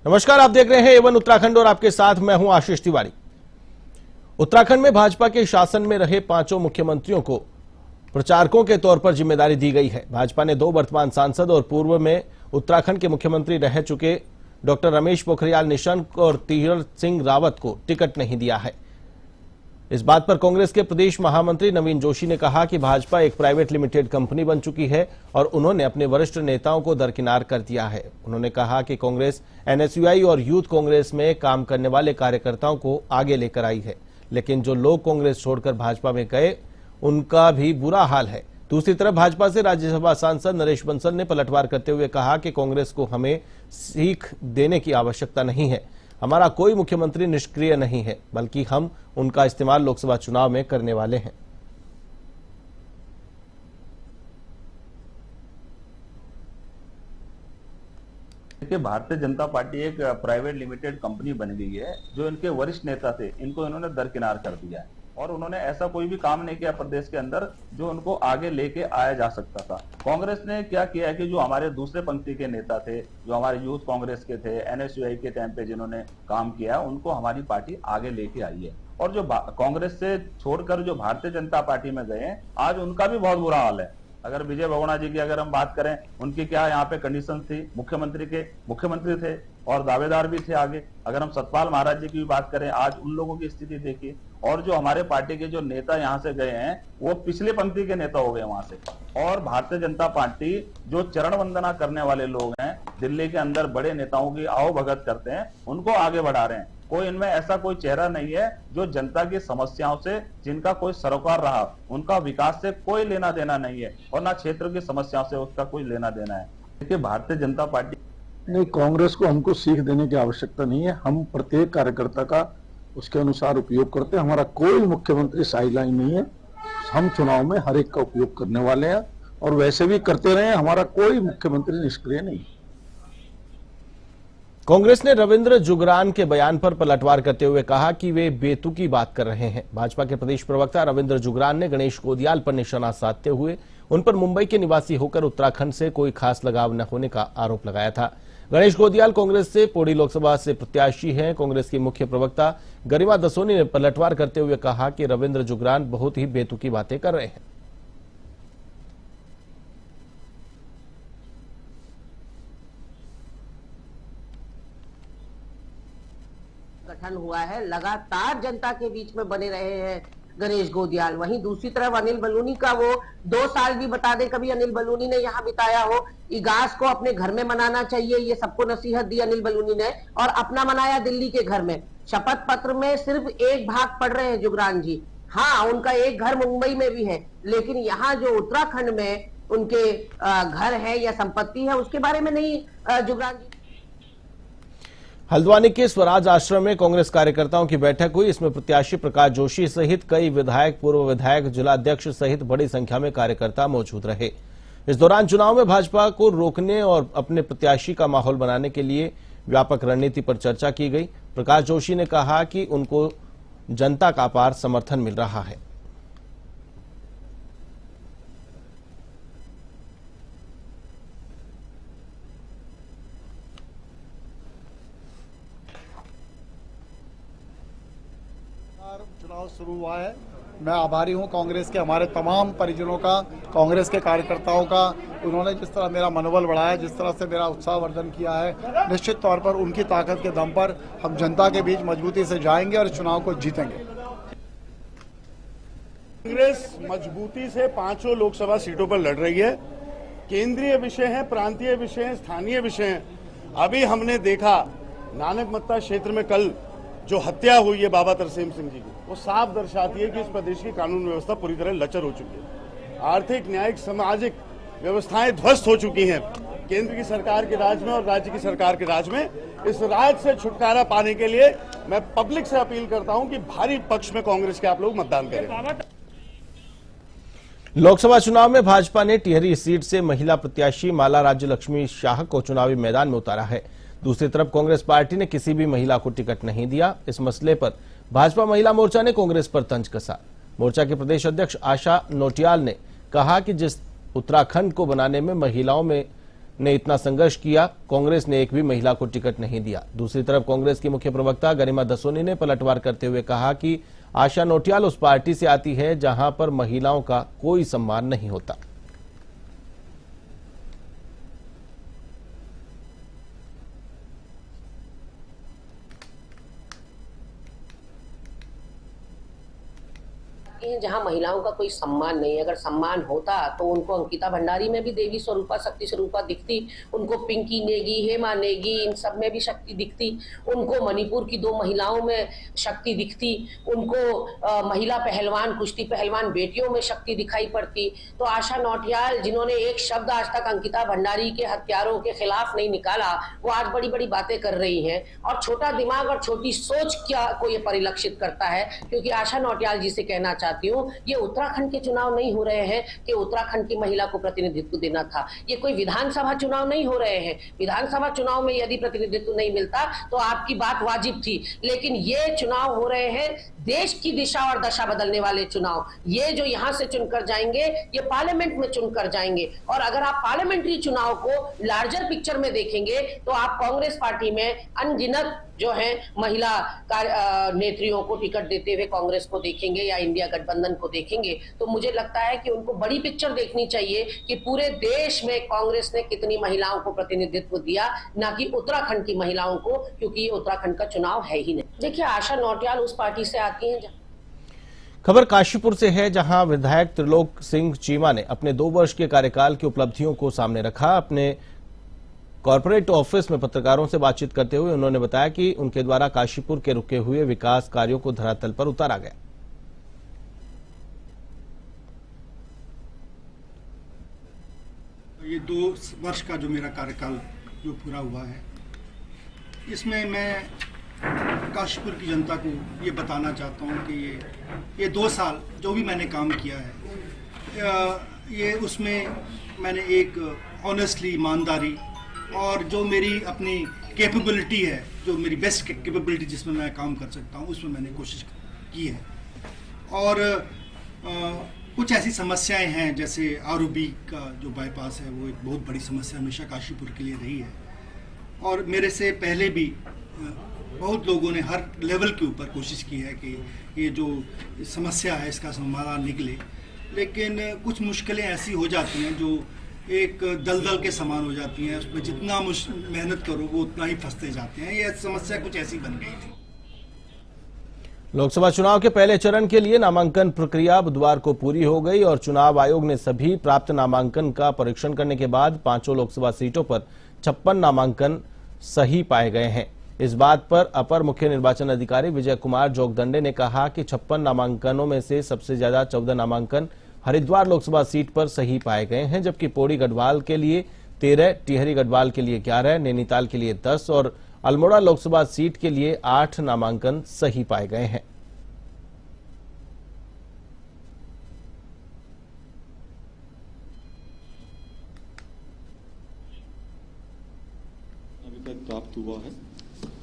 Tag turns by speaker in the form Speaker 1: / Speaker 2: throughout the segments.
Speaker 1: नमस्कार, आप देख रहे हैं A1 उत्तराखंड और आपके साथ मैं हूं आशीष तिवारी। उत्तराखंड में भाजपा के शासन में रहे पांचों मुख्यमंत्रियों को प्रचारकों के तौर पर जिम्मेदारी दी गई है। भाजपा ने 2 वर्तमान सांसद और पूर्व में उत्तराखंड के मुख्यमंत्री रह चुके डॉक्टर रमेश पोखरियाल निशंक और तीरथ सिंह रावत को टिकट नहीं दिया है। इस बात पर कांग्रेस के प्रदेश महामंत्री नवीन जोशी ने कहा कि भाजपा एक प्राइवेट लिमिटेड कंपनी बन चुकी है और उन्होंने अपने वरिष्ठ नेताओं को दरकिनार कर दिया है। उन्होंने कहा कि कांग्रेस एनएसयूआई और यूथ कांग्रेस में काम करने वाले कार्यकर्ताओं को आगे लेकर आई है, लेकिन जो लोग कांग्रेस छोड़कर भाजपा में गए उनका भी बुरा हाल है। दूसरी तरफ भाजपा से राज्यसभा सांसद नरेश बंसल ने पलटवार करते हुए कहा कि कांग्रेस को हमें सीख देने की आवश्यकता नहीं है। हमारा कोई मुख्यमंत्री निष्क्रिय नहीं है, बल्कि हम उनका इस्तेमाल लोकसभा चुनाव में करने वाले हैं।
Speaker 2: देखिए, भारतीय जनता पार्टी एक प्राइवेट लिमिटेड कंपनी बन गई है। जो इनके वरिष्ठ नेता थे इनको इन्होंने दरकिनार कर दिया है और उन्होंने ऐसा कोई भी काम नहीं किया प्रदेश के अंदर जो उनको आगे लेके आया जा सकता था। कांग्रेस ने क्या किया है कि जो हमारे दूसरे पंक्ति के नेता थे, जो हमारे यूथ कांग्रेस के थे, एनएसयूआई के टाइम पे जिन्होंने काम किया, उनको हमारी पार्टी आगे लेके आई है। और जो कांग्रेस से छोड़कर जो भारतीय जनता पार्टी में गए हैं, आज उनका भी बहुत बुरा हाल है। अगर विजय बहुगुणा जी की अगर हम बात करें, उनकी क्या यहाँ पे कंडीशन थी, मुख्यमंत्री थे और दावेदार भी थे आगे। अगर हम सतपाल महाराज जी की भी बात करें, आज उन लोगों की स्थिति देखिए। और जो हमारे पार्टी के जो नेता यहाँ से गए हैं वो पिछले पंक्ति के नेता हो गए वहां से। और भारतीय जनता पार्टी जो चरण वंदना करने वाले लोग हैं, दिल्ली के अंदर बड़े नेताओं की आओ भगत करते हैं, उनको आगे बढ़ा रहे हैं। कोई इनमें ऐसा कोई चेहरा नहीं है जो जनता की समस्याओं से, जिनका कोई सरोकार रहा, उनका विकास से कोई लेना देना नहीं है और ना क्षेत्र की समस्याओं से उसका कोई लेना देना है। देखिए, भारतीय जनता पार्टी
Speaker 3: नहीं, कांग्रेस को हमको सीख देने की आवश्यकता नहीं है। हम प्रत्येक कार्यकर्ता का उसके अनुसार उपयोग करते हैं। हमारा कोई मुख्यमंत्री साइडलाइन नहीं है। हम चुनाव में हर एक का उपयोग करने वाले हैं और वैसे भी करते रहे। हमारा कोई मुख्यमंत्री निष्क्रिय नहीं।
Speaker 1: कांग्रेस ने रविंद्र जुगरान के बयान पर पलटवार करते हुए कहा कि वे बेतुकी बात कर रहे हैं। भाजपा के प्रदेश प्रवक्ता रविंद्र जुगरान ने गणेश गोदियाल पर निशाना साधते हुए उन पर मुंबई के निवासी होकर उत्तराखंड से कोई खास लगाव न होने का आरोप लगाया था। गणेश गोदियाल कांग्रेस से पौड़ी लोकसभा से प्रत्याशी हैं। कांग्रेस की मुख्य प्रवक्ता गरिमा दसोनी ने पलटवार करते हुए कहा कि रविंद्र जुगरान बहुत ही बेतुकी बातें कर रहे हैं।
Speaker 4: गठन हुआ है, लगातार जनता के बीच में बने रहे हैं गणेश गोदियाल। वहीं दूसरी तरफ अनिल बलूनी का वो 2 साल भी बता दें कभी अनिल बलूनी ने यहाँ बिताया हो। इगास को अपने घर में मनाना चाहिए, ये सबको नसीहत दी अनिल बलूनी ने, और अपना मनाया दिल्ली के घर में। शपथ पत्र में सिर्फ एक भाग पढ़ रहे हैं जुगरान जी। हाँ, उनका एक घर मुंबई में भी है, लेकिन यहाँ जो उत्तराखंड में उनके घर है या संपत्ति है उसके बारे में नहीं जुगरान जी।
Speaker 1: हल्द्वानी के स्वराज आश्रम में कांग्रेस कार्यकर्ताओं की बैठक हुई। इसमें प्रत्याशी प्रकाश जोशी सहित कई विधायक, पूर्व विधायक, जिलाध्यक्ष सहित बड़ी संख्या में कार्यकर्ता मौजूद रहे। इस दौरान चुनाव में भाजपा को रोकने और अपने प्रत्याशी का माहौल बनाने के लिए व्यापक रणनीति पर चर्चा की गई। प्रकाश जोशी ने कहा कि उनको जनता का अपार समर्थन मिल रहा है।
Speaker 5: चुनाव शुरू हुआ है। मैं आभारी हूं कांग्रेस के हमारे तमाम परिजनों का, कांग्रेस के कार्यकर्ताओं का। उन्होंने जिस तरह मेरा मनोबल बढ़ाया, जिस तरह से मेरा उत्साहवर्धन किया है, निश्चित तौर पर उनकी ताकत के दम पर हम जनता के बीच मजबूती से जाएंगे और चुनाव को जीतेंगे।
Speaker 6: कांग्रेस मजबूती से 5 लोकसभा सीटों पर लड़ रही है। केंद्रीय विषय है, प्रांतीय विषय है, स्थानीय विषय है। अभी हमने देखा नानक मत्ता क्षेत्र में कल जो हत्या हुई है बाबा तरसेम सिंह जी की, वो साफ दर्शाती है कि इस प्रदेश की कानून व्यवस्था पूरी तरह लचर हो चुकी है। आर्थिक, न्यायिक, सामाजिक व्यवस्थाएं ध्वस्त हो चुकी हैं केंद्र की सरकार के राज में और राज्य की सरकार के राज में। इस राज से छुटकारा पाने के लिए मैं पब्लिक से अपील करता हूं कि भारी पक्ष में कांग्रेस के आप लोग मतदान करें।
Speaker 1: लोकसभा चुनाव में भाजपा ने टिहरी सीट से महिला प्रत्याशी माला राज्य लक्ष्मी शाह को चुनावी मैदान में उतारा है। दूसरी तरफ कांग्रेस पार्टी ने किसी भी महिला को टिकट नहीं दिया। इस मसले पर भाजपा महिला मोर्चा ने कांग्रेस पर तंज कसा। मोर्चा के प्रदेश अध्यक्ष आशा नोटियाल ने कहा कि जिस उत्तराखंड को बनाने में महिलाओं में ने इतना संघर्ष किया, कांग्रेस ने एक भी महिला को टिकट नहीं दिया। दूसरी तरफ कांग्रेस की मुख्य प्रवक्ता गरिमा दसोनी ने पलटवार करते हुए कहा कि आशा नौटियाल उस पार्टी से आती है जहां पर महिलाओं का कोई सम्मान नहीं होता।
Speaker 4: जहां महिलाओं का कोई सम्मान नहीं है। अगर सम्मान होता तो उनको अंकिता भंडारी में भी देवी स्वरूपा, शक्ति स्वरूपा दिखती, उनको पिंकी नेगी, हेमा नेगी, इन सब में भी शक्ति दिखती, उनको मणिपुर की 2 महिलाओं में शक्ति दिखती, उनको महिला पहलवान, कुश्ती पहलवान बेटियों में शक्ति दिखाई पड़ती। तो आशा नौटियाल, जिन्होंने एक शब्द आज तक अंकिता भंडारी के हत्यारों के खिलाफ नहीं निकाला, वो आज बड़ी बड़ी बातें कर रही हैं। और छोटा दिमाग और छोटी सोच क्या को ये परिलक्षित करता है, क्योंकि आशा नौटियाल जी से कहना चाहती हूँ, ये उत्तराखंड के चुनाव नहीं हो रहे हैं कि उत्तराखंड की महिला को प्रतिनिधित्व देना था। ये कोई विधानसभा चुनाव नहीं हो रहे हैं। विधानसभा चुनाव में यदि प्रतिनिधित्व नहीं मिलता तो आपकी बात वाजिब थी, लेकिन ये चुनाव हो रहे हैं देश की दिशा और दशा बदलने वाले चुनाव। ये जो यहाँ से चुनकर जाएंगे, ये पार्लियामेंट में चुनकर जाएंगे। और अगर आप पार्लियामेंट्री चुनाव को लार्जर पिक्चर में देखेंगे तो आप कांग्रेस पार्टी में अनगिनत जो है महिला नेत्रियों को टिकट देते हुए कांग्रेस को देखेंगे या इंडिया गठबंधन को देखेंगे। तो मुझे लगता है कि उनको बड़ी पिक्चर देखनी चाहिए कि पूरे देश में कांग्रेस ने कितनी महिलाओं को प्रतिनिधित्व दिया, ना कि उत्तराखंड की महिलाओं को, क्योंकि ये उत्तराखंड का चुनाव है ही नहीं। देखिए, आशा नौटियाल उस पार्टी से आती हैं।
Speaker 1: खबर काशीपुर से है, जहां विधायक त्रिलोक सिंह चीमा ने अपने 2 वर्ष के कार्यकाल की उपलब्धियों को सामने रखा। अपने कॉर्पोरेट ऑफिस में पत्रकारों से बातचीत करते हुए उन्होंने बताया कि उनके द्वारा काशीपुर के रुके हुए विकास कार्यों को धरातल पर उतारा गया।
Speaker 7: ये 2 वर्ष का जो मेरा कार्यकाल जो पूरा हुआ है, इसमें मैं काशीपुर की जनता को ये बताना चाहता हूँ कि ये 2 साल जो भी मैंने काम किया है, ये उसमें मैंने एक ऑनेस्टली, ईमानदारी और जो मेरी अपनी कैपेबिलिटी है, जो मेरी बेस्ट कैपेबिलिटी जिसमें मैं काम कर सकता हूँ, उसमें मैंने कोशिश की है। और कुछ ऐसी समस्याएं हैं, जैसे आरओबी का जो बाईपास है, वो एक बहुत बड़ी समस्या हमेशा काशीपुर के लिए रही है। और मेरे से पहले भी बहुत लोगों ने हर लेवल के ऊपर कोशिश की है कि ये जो समस्या है इसका समाधान निकले, लेकिन कुछ मुश्किलें ऐसी हो जाती हैं जो एक दलदल के समान हो जाती हैं। उसमें जितना मेहनत करो वो उतना ही फंसते जाते हैं। ये समस्या कुछ ऐसी बन गई थी।
Speaker 1: लोकसभा चुनाव के पहले चरण के लिए नामांकन प्रक्रिया बुधवार को पूरी हो गई और चुनाव आयोग ने सभी प्राप्त नामांकन का परीक्षण करने के बाद 5 लोकसभा सीटों पर 56 नामांकन सही पाए गए हैं। इस बात पर अपर मुख्य निर्वाचन अधिकारी विजय कुमार जोगदंडे ने कहा कि 56 नामांकनों में से सबसे ज्यादा 14 नामांकन हरिद्वार लोकसभा सीट पर सही पाए गए हैं, जबकि पौड़ी गढ़वाल के लिए 13, टिहरी गढ़वाल के लिए 11, नैनीताल के लिए 10 और अल्मोड़ा लोकसभा सीट के लिए 8 नामांकन सही पाए गए हैं।
Speaker 8: अभी तक प्राप्त हुआ है,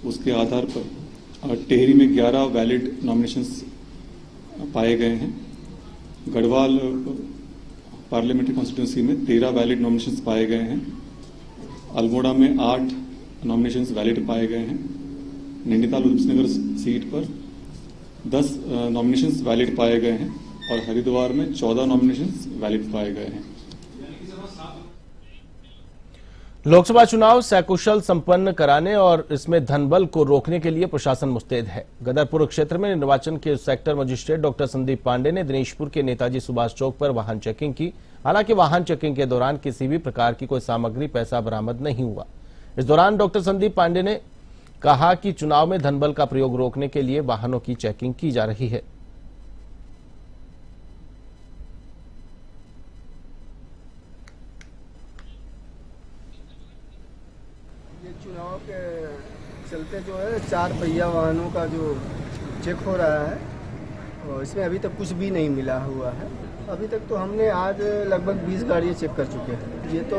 Speaker 8: उसके आधार पर टिहरी में 11 वैलिड नॉमिनेशंस पाए गए हैं। गढ़वाल पार्लियामेंट्री कॉन्स्टिट्यूंसी में 13 वैलिड नॉमिनेशंस पाए गए हैं। अल्मोड़ा में 8 नॉमिनेशंस वैलिड पाए गए हैं। नैनीताल उधमसिंहनगर सीट पर 10 नॉमिनेशंस वैलिड पाए गए हैं और हरिद्वार में 14 नॉमिनेशंस वैलिड पाए गए हैं।
Speaker 1: लोकसभा चुनाव सकुशल संपन्न कराने और इसमें धनबल को रोकने के लिए प्रशासन मुस्तैद है। गदरपुर क्षेत्र में निर्वाचन के sector magistrate doctor Sandeep Pandey ने दिनेशपुर के नेताजी सुभाष चौक पर वाहन चेकिंग की। हालांकि वाहन चेकिंग के दौरान किसी भी प्रकार की कोई सामग्री, पैसा बरामद नहीं हुआ। इस दौरान डॉक्टर संदीप पांडे ने कहा कि चुनाव में धनबल का प्रयोग रोकने के लिए वाहनों की चेकिंग की जा रही है।
Speaker 9: चुनाव के चलते जो है 4 पहिया वाहनों का जो चेक हो रहा है, और इसमें अभी तक कुछ भी नहीं मिला हुआ है। अभी तक तो हमने आज लगभग 20 गाड़ियाँ चेक कर चुके हैं। ये तो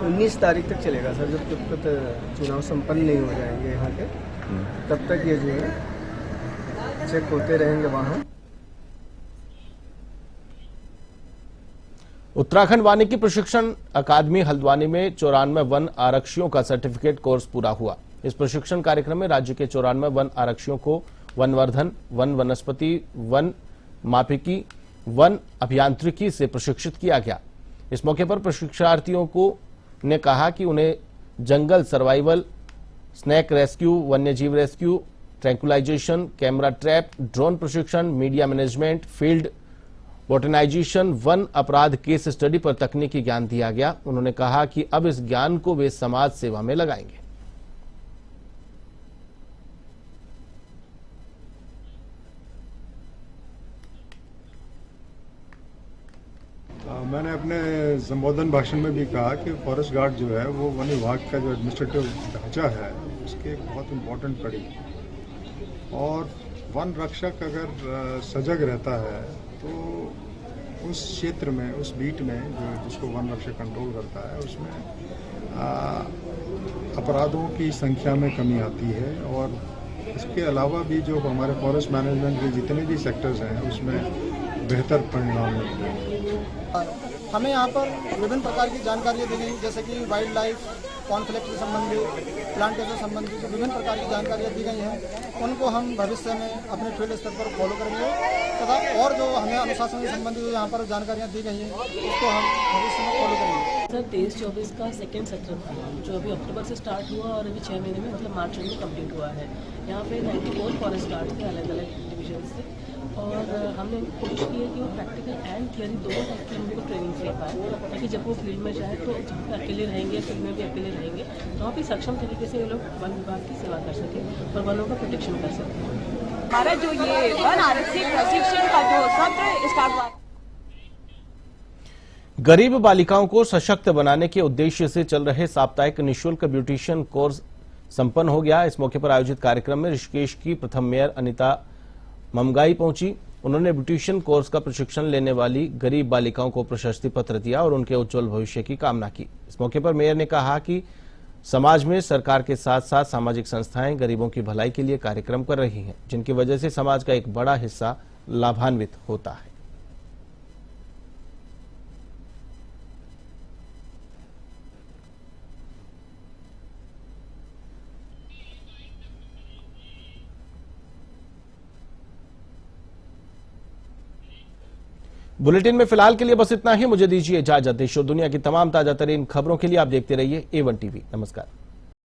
Speaker 9: 19 तारीख तक चलेगा सर, जब तक चुनाव संपन्न नहीं हो जाएंगे यहाँ के, तब तक ये जो है चेक होते रहेंगे वाहन।
Speaker 1: उत्तराखंड वानिकी प्रशिक्षण अकादमी हल्द्वानी में 94 वन आरक्षियों का सर्टिफिकेट कोर्स पूरा हुआ। इस प्रशिक्षण कार्यक्रम में राज्य के 94 वन आरक्षियों को वनवर्धन, वन वनस्पति, वन मापिकी, वन अभियांत्रिकी से प्रशिक्षित किया गया। इस मौके पर प्रशिक्षार्थियों को ने कहा कि उन्हें जंगल सर्वाइवल, स्नैक रेस्क्यू, वन्यजीव रेस्क्यू, ट्रैंकुलाइजेशन, कैमरा ट्रैप, ड्रोन प्रशिक्षण, मीडिया मैनेजमेंट, फील्ड बोटेनाइजेशन, वन अपराध केस स्टडी पर तकनीकी ज्ञान दिया गया। उन्होंने कहा कि अब इस ज्ञान को वे समाज सेवा में लगाएंगे।
Speaker 10: मैंने अपने संबोधन भाषण में भी कहा कि फॉरेस्ट गार्ड जो है वो वन विभाग का जो एडमिनिस्ट्रेटिव ढांचा है उसकी एक बहुत इम्पोर्टेंट कड़ी, और वन रक्षक अगर सजग रहता है तो उस क्षेत्र में, उस बीट में जिसको वन रक्षक कंट्रोल करता है उसमें अपराधों की संख्या में कमी आती है। और इसके अलावा भी जो हमारे फॉरेस्ट मैनेजमेंट के जितने भी सेक्टर्स हैं उसमें बेहतर परिणाम मिलते हैं।
Speaker 5: हमें यहाँ पर विभिन्न प्रकार की जानकारियाँ दी गई, जैसे कि वाइल्ड लाइफ, कॉन्फ्लिक्ट से संबंधित, प्लांटेशन से संबंधित जो विभिन्न प्रकार की जानकारियाँ दी गई हैं उनको हम भविष्य में अपने फील्ड स्तर पर फॉलो करेंगे तथा और जो हमें अनुशासन से संबंधित यहाँ पर जानकारियाँ दी गई हैं उसको हम भविष्य में फॉलो करेंगे।
Speaker 11: सर 23-24 का सेकेंड सत्र था जो अभी अक्टूबर से स्टार्ट हुआ और अभी 6 महीने में मतलब मार्च में कंप्लीट हुआ है। यहाँ पे 94 फॉरेस्ट गार्ड थे अलग अलग डिविजन से, और हमने कोशिश की है कि वो प्रैक्टिकल एंड थियरी दोनों टाइप की हम लोग ट्रेनिंग दे पाए, ताकि जब वो फील्ड में जाए तो जहाँ पे अकेले रहेंगे, फील्ड में भी अकेले रहेंगे, तो वहाँ पे सक्षम तरीके से ये लोग वन विभाग की सेवा कर सकें और वनों का प्रोटेक्शन कर सकें।
Speaker 12: हमारा जो ये वन आरक्षी प्रशिक्षण का जो सत्र स्टार्ट हुआ,
Speaker 1: गरीब बालिकाओं को सशक्त बनाने के उद्देश्य से चल रहे साप्ताहिक निःशुल्क ब्यूटिशियन कोर्स संपन्न हो गया। इस मौके पर आयोजित कार्यक्रम में ऋषिकेश की प्रथम मेयर अनिता ममगाई पहुंची। उन्होंने ब्यूटिशियन कोर्स का प्रशिक्षण लेने वाली गरीब बालिकाओं को प्रशस्ति पत्र दिया और उनके उज्जवल भविष्य की कामना की। इस मौके पर मेयर ने कहा कि समाज में सरकार के साथ साथ सामाजिक संस्थाएं गरीबों की भलाई के लिए कार्यक्रम कर रही हैं, जिनकी वजह से समाज का एक बड़ा हिस्सा लाभान्वित होता है। बुलेटिन में फिलहाल के लिए बस इतना ही। मुझे दीजिए इजाजत। देश और दुनिया की तमाम ताजा तरीन खबरों के लिए आप देखते रहिए A1 TV। नमस्कार।